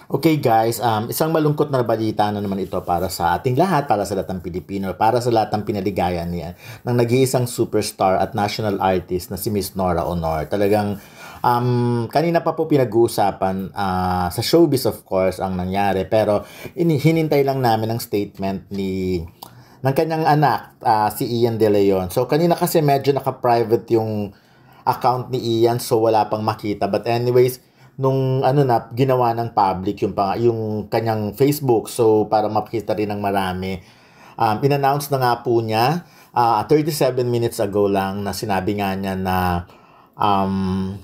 Okay guys, isang malungkot na balita na naman ito para sa ating lahat, para sa lahat ng Pilipino, para sa lahat ng pinaligayan niya ng nag-iisang superstar at national artist na si Miss Nora Honor. Talagang kanina pa po pinag-uusapan sa showbiz of course ang nangyari, pero hinintay lang namin ang statement ng kanyang anak, si Ian De Leon. So kanina kasi medyo naka-private yung account ni Ian, so wala pang makita. But anyways, nung ano na ginawa ng public yung kanyang Facebook, so para makita rin ng marami, in-announce na nga po niya 37 minutes ago lang na sinabi nga niya um,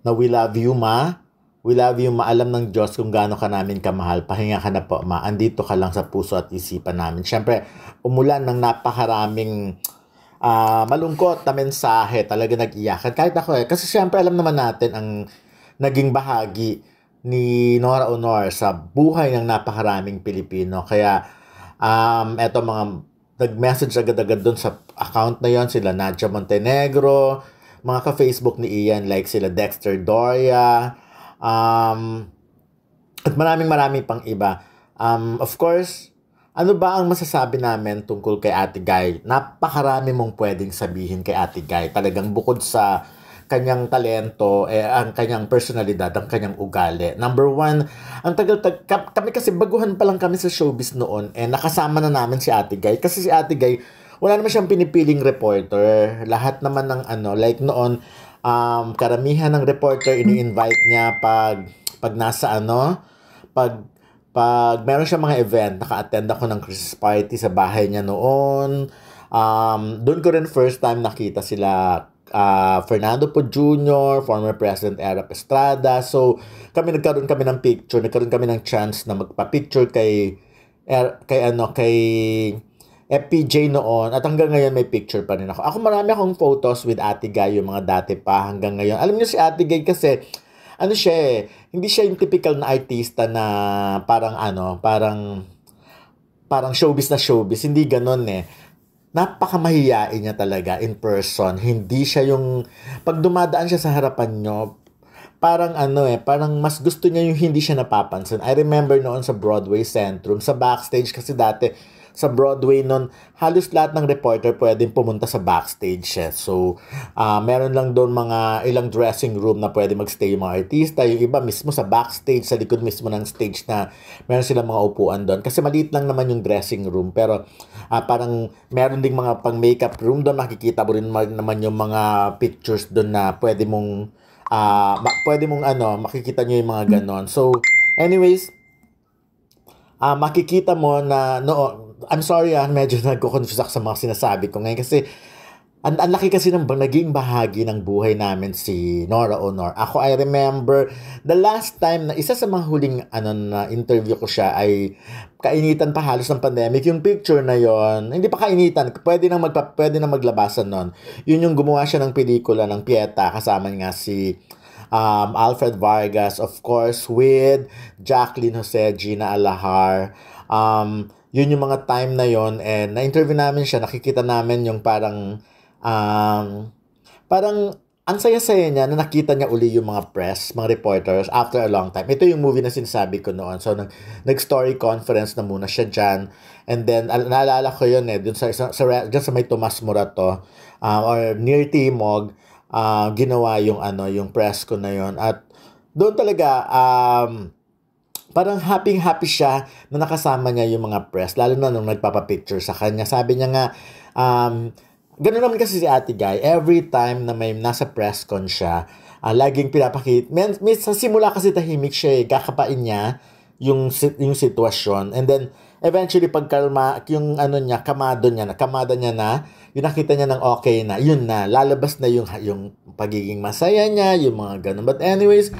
na we love you ma, we love you ma, alam ng Diyos kung gaano ka namin kamahal, pahinga ka na po ma, andito ka lang sa puso at isipan namin. Syempre umulan ng napakaraming malungkot na mensahe, talaga nag-iyakan. Kahit ako kasi syempre alam naman natin ang naging bahagi ni Nora Honor sa buhay ng napakaraming Pilipino. Kaya, eto mga nag-message agad-agad doon sa account na yon, sila Nadia Montenegro, mga ka-Facebook ni Ian like sila Dexter Doria, at maraming pang iba. Of course, ano ba ang masasabi namin tungkol kay Ate Guy? Napakarami mong pwedeng sabihin kay Ate Guy. Talagang bukod sa kanyang talento, ang kanyang personalidad, ang kanyang ugali. Number one, kami kasi baguhan pa lang kami sa showbiz noon, nakasama na namin si Ate Guy. Kasi si Ate Guy, wala naman siyang pinipiling reporter. Lahat naman ng like noon, karamihan ng reporter ini-invite niya pag nasa pag meron siya mga event, naka-attend ako ng Christmas party sa bahay niya noon. Doon ko rin first time nakita sila Fernando Po Jr., former President Erap Estrada. So, nagkaroon kami ng picture, nagkaroon kami ng chance na magpa-picture kay FPJ noon. At hanggang ngayon may picture pa rin ako. Marami akong photos with Ate Guy, yung mga dati pa hanggang ngayon. Alam niyo si Ate Guy kasi hindi siya yung typical na artista na parang showbiz na showbiz. Hindi ganon Napakamahiyain niya talaga in person. Hindi siya yung, pag dumadaan siya sa harapan nyo, parang mas gusto niya yung hindi siya napapansin. I remember noon sa Broadway Centrum, sa backstage kasi dati, sa Broadway noon, halos lahat ng reporter pwedeng pumunta sa backstage So, meron lang doon mga ilang dressing room na pwede magstay yung mga artista. Yung iba mismo sa backstage, sa likod mismo ng stage na meron silang mga upuan doon. Kasi maliit lang naman yung dressing room. Pero parang meron ding mga pang makeup room doon. Makikita mo rin naman yung mga pictures doon na pwede mong makikita nyo yung mga ganon. So, anyways, makikita mo na I'm sorry medyo nagko-confuse ako sa mga sinasabi ko ngayon kasi ang laki kasi ng naging bahagi ng buhay namin si Nora Honor. I remember the last time na isa sa mga huling na interview ko siya ay kainitan pa halos ng pandemic. Yung picture na yon, hindi pa kainitan, pwede nang maglabasan nun. Yun yung gumawa siya ng pelikula ng Pieta, kasama nga si Alfred Vargas, of course, with Jacqueline Jose, Gina Alahar. Yun yung mga time na yon, and na-interview namin siya, nakikita namin yung parang ang saya-saya niya na nakita niya uli yung mga press, mga reporters after a long time. Ito yung movie na sinasabi ko noon. So, nag-story conference na muna siya dyan. And then, naalala ko yun dun dyan sa may Tomas Morato, or near Timog, ginawa yung press ko na yon. At doon talaga, parang happy siya na nakasama niya yung mga press, lalo na nung nagpapapicture sa kanya. Sabi niya nga, gano'n naman kasi si Ate Guy, every time na may nasa press con siya, laging pinapakita. Sa simula kasi tahimik siya kakapain niya yung sitwasyon. And then, eventually, pagkalma, yung kamada niya na, yung nakita niya ng okay na, yun na, lalabas na yung pagiging masaya niya, yung mga ganun. But anyways,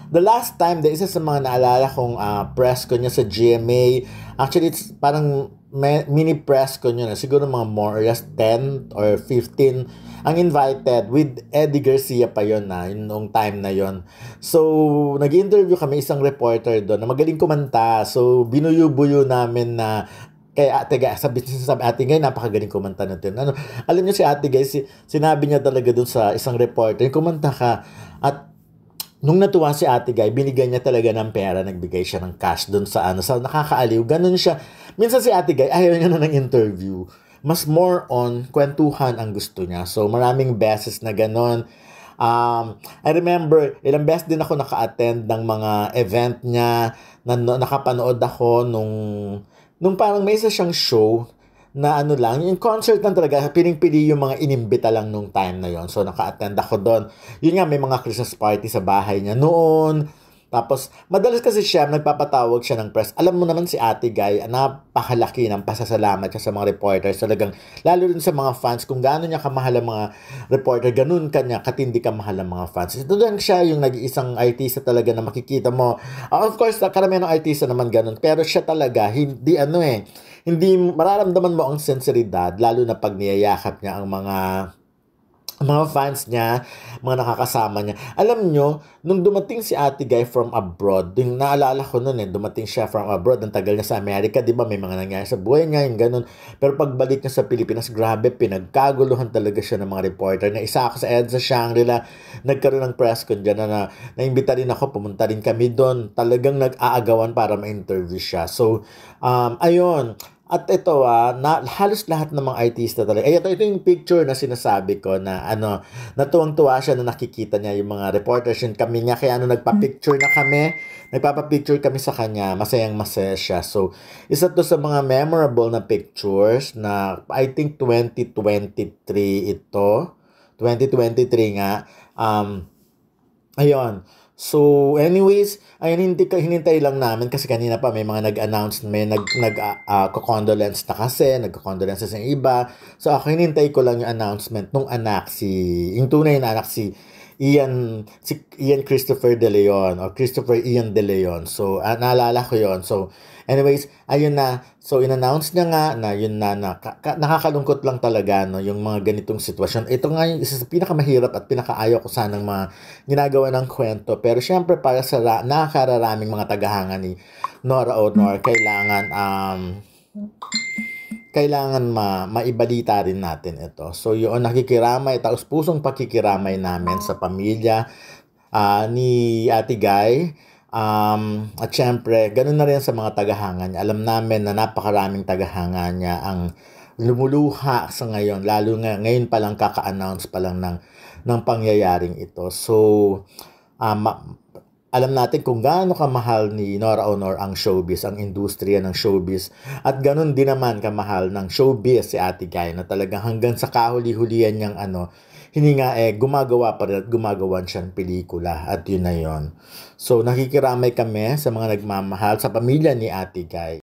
the last time, isa sa mga naalala kong press ko niya sa GMA, actually, it's parang mini press ko niya siguro mga more or less 10 or 15 ang invited, with Eddie Garcia pa yun noong time na yon. So, nag-interview kami isang reporter doon na magaling kumanta. So, binuyo-buyo namin na kay Ate Guy, sabi Ate Guy, napakagaling kumanta natin. Alam niyo si Ate Guy, sinabi niya talaga doon sa isang reporter, kumanta ka. At nung natuwa si Ate Guy, binigyan niya talaga ng pera, nagbigay siya ng cash doon sa ano, sa nakakaaliw. Ganun siya. Minsan si Ate Guy, ayaw niya na ng interview. Mas more on kwentuhan ang gusto niya. So maraming beses na ganun. I remember, ilang beses din ako naka-attend ng mga event niya, nakapanood ako nung parang may isa siyang show na ano lang, yung concert lang talaga, piling-pili yung mga inimbita lang nung time na yon. So, naka-attend ako doon. Yun nga, may mga Christmas party sa bahay niya noon. Tapos, madalas kasi siya, nagpapatawag siya ng press. Alam mo naman si Ate Guy, napakalaki ng pasasalamat siya sa mga reporters. Talagang, lalo rin sa mga fans, kung gaano niya kamahal ang mga reporter, ganun kanya, katindi kamahal ang mga fans. Ito lang siya yung nag-iisang artista talaga na makikita mo. Of course, karamihan ng artista naman ganun. Pero siya talaga, hindi mararamdaman mo ang sinseridad, lalo na pag niyayakap niya ang mga fans niya, mga nakakasama niya. Alam nyo, nung dumating si Ate Guy from abroad, yung naalala ko noon dumating siya from abroad, ang tagal niya sa Amerika, di ba, may mga nangyari sa buhay niya, yung ganun. Pero pagbalik niya sa Pilipinas, grabe, pinagkaguluhan talaga siya ng mga reporter. Na isa ako sa EDSA Shangri-La, nagkaroon ng press con dyan na naimbita rin ako, pumunta rin kami doon. Talagang nag-aagawan para ma-interview siya. So, ayun. At ito, halos lahat ng mga artista talaga. Ito yung picture na sinasabi ko na natuwang-tuwa siya na nakikita niya yung mga reporters yun kami niya. Kaya nagpapapicture kami sa kanya, masayang-masaya siya. So, isa to sa mga memorable na pictures na I think 2023 ito. 2023 nga. Ayun. So, anyways, ayun, hinintay lang namin kasi kanina pa may mga nag-announce, may nag-condolence na kasi, nag-condolence sa iba. So, ako hinintay ko lang yung announcement nung yung tunay na anak si Ian Christopher De Leon or Christopher Ian De Leon. So, naalala ko yon. So, anyways, ayun na. So, in-announce niya nga na yun na nakakalungkot lang talaga yung mga ganitong sitwasyon. Ito nga yung isa sa pinakamahirap at pinakaayaw ko sanang mga ginagawa ng kwento. Pero syempre, para sa nakakararaming mga tagahanga ni Nora Aunor, kailangan maibalita rin natin ito. So, yun, nakikiramay, taos-pusong pakikiramay namin sa pamilya ni Ate Guy. At syempre, ganun na rin sa mga tagahanga niya. Alam namin na napakaraming tagahanga niya ang lumuluha sa ngayon. Lalo ngayon pa lang kaka-announce pa lang ng pangyayaring ito. So, alam natin kung gaano kamahal ni Nora Aunor ang showbiz, ang industriya ng showbiz. At ganun din naman kamahal ng showbiz si Ate Guy na talagang hanggang sa kahuli-hulihan niyang hininga gumagawa pa rin at gumagawan siyang pelikula at yun na yun. So nakikiramay kami sa mga nagmamahal sa pamilya ni Ate Guy.